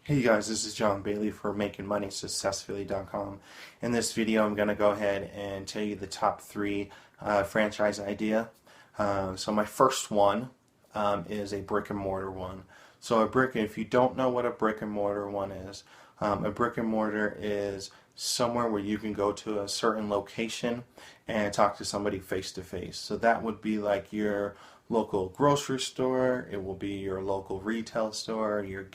Hey guys, this is John Bailey for MakingMoneySuccessfully.com. In this video, I'm going to go ahead and tell you the top three franchise idea. So my first one is a brick and mortar one. So if you don't know what a brick and mortar one is, a brick and mortar is somewhere where you can go to a certain location and talk to somebody face to face. So that would be like your local grocery store. It will be your local retail store, your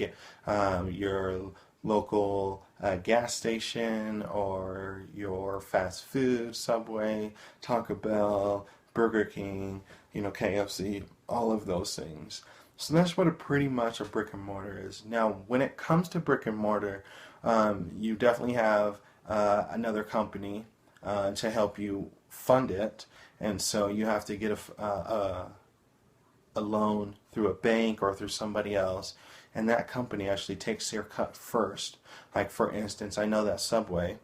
local gas station, or your fast food, Subway, Taco Bell, Burger King, KFC, all of those things. So that's what pretty much a brick and mortar is. Now, when it comes to brick and mortar, you definitely have another company to help you fund it, and so you have to get a loan through a bank or through somebody else, and that company actually takes their cut first. Like, for instance, I know that Subway,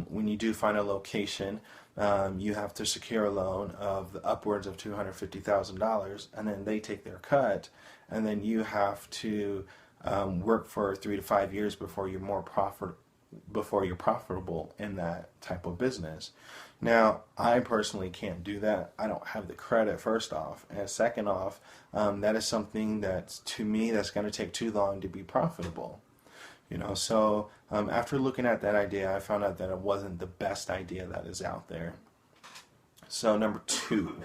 when you do find a location, you have to secure a loan of upwards of $250,000, and then they take their cut, and then you have to work for 3 to 5 years before you're profitable in that type of business. Now, I personally can't do that. I don't have the credit, first off, and second off, that is something that, to me, that's going to take too long to be profitable. So after looking at that idea, I found out that it wasn't the best idea that is out there. So number two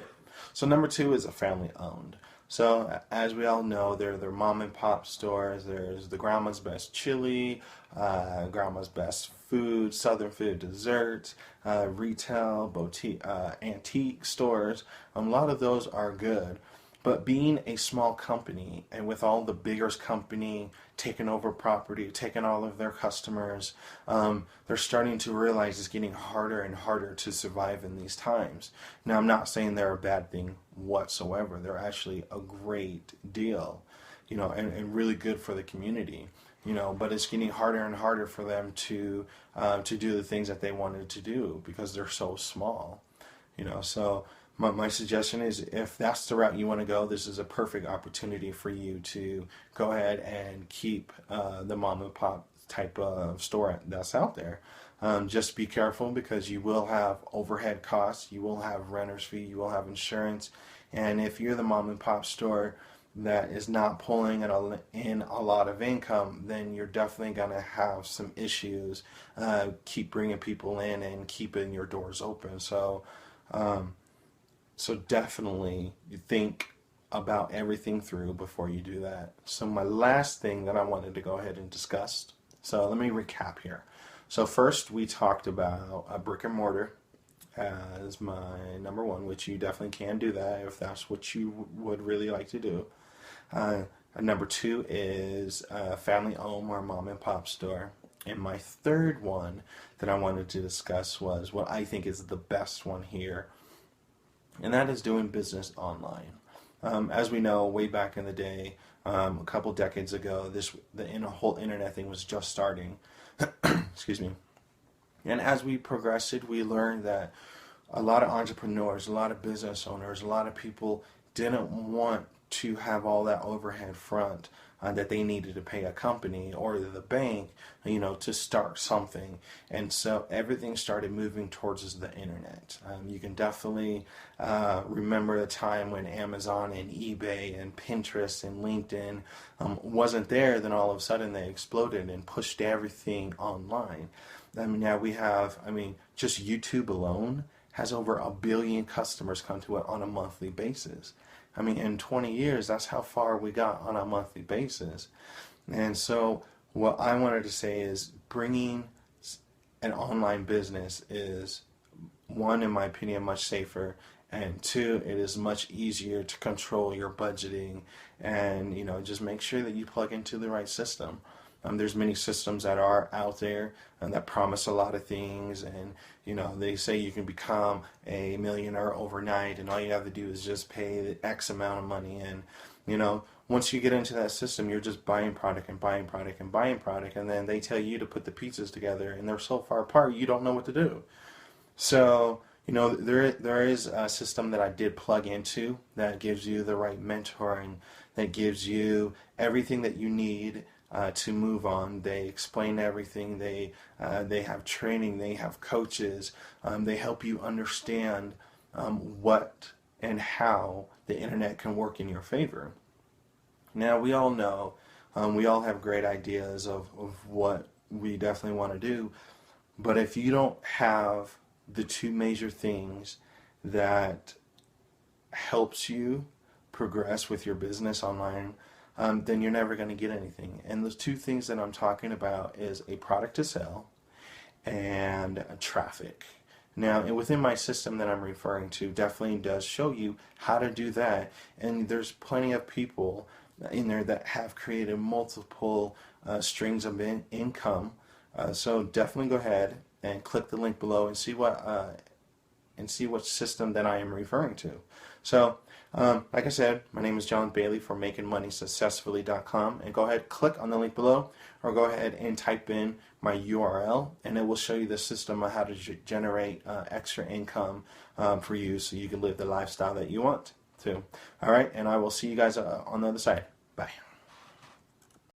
is a family owned. So as we all know, there are mom and pop stores. There's the Grandma's Best Chili, Grandma's Best Food, Southern Food Desserts, retail, boutique, antique stores. A lot of those are good. But being a small company, and with all the bigger company taking over property, taking all of their customers, they're starting to realize it's getting harder and harder to survive in these times. Now, I'm not saying they're a bad thing whatsoever. They're actually a great deal, and really good for the community. But it's getting harder and harder for them to do the things that they wanted to do because they're so small. So my suggestion is, if that's the route you want to go, this is a perfect opportunity for you to go ahead and keep the mom and pop type of store that's out there. Just be careful, because you will have overhead costs, you will have renter's fee, you will have insurance, and if you're the mom and pop store that is not pulling in a lot of income, then you're definitely going to have some issues keep bringing people in and keeping your doors open. So definitely think about everything through before you do that. So my last thing that I wanted to go ahead and discuss. So let me recap here. So first, we talked about a brick and mortar as my number one, which you definitely can do that if that's what you would really like to do. Number two is a family owned or mom and pop store. And my third one that I wanted to discuss was what I think is the best one here, and that is doing business online. As we know, way back in the day, a couple decades ago, the whole internet thing was just starting. Excuse me. And as we progressed, we learned that a lot of entrepreneurs, a lot of business owners, a lot of people didn't want to have all that overhead front that they needed to pay a company or the bank, to start something. And so everything started moving towards the internet. You can definitely remember the time when Amazon and eBay and Pinterest and LinkedIn wasn't there. Then all of a sudden they exploded and pushed everything online. Now we have, just YouTube alone has over 1 billion customers come to it on a monthly basis. In 20 years, that's how far we got on a monthly basis. And so what I wanted to say is, bringing an online business is, one, in my opinion, much safer, and two, it is much easier to control your budgeting and, just make sure that you plug into the right system. There's many systems that are out there and that promise a lot of things, and they say you can become a millionaire overnight, and all you have to do is just pay the X amount of money. And once you get into that system, you're just buying product and buying product and buying product, and then they tell you to put the pieces together, and they're so far apart you don't know what to do. So there is a system that I did plug into that gives you the right mentoring, that gives you everything that you need to move on. They explain everything. They have training. They have coaches. They help you understand what and how the internet can work in your favor. Now, we all know, we all have great ideas of what we definitely want to do, but if you don't have the two major things that helps you progress with your business online, then you're never going to get anything. And those two things that I'm talking about is a product to sell and traffic. Now, within my system that I'm referring to definitely does show you how to do that, and there's plenty of people in there that have created multiple streams of income. So definitely go ahead and click the link below and see what system that I am referring to. So, like I said, my name is John Bailey for MakingMoneySuccessfully.com, and go ahead, click on the link below, or go ahead and type in my URL, and it will show you the system of how to generate extra income for you, so you can live the lifestyle that you want to. All right, and I will see you guys on the other side. Bye.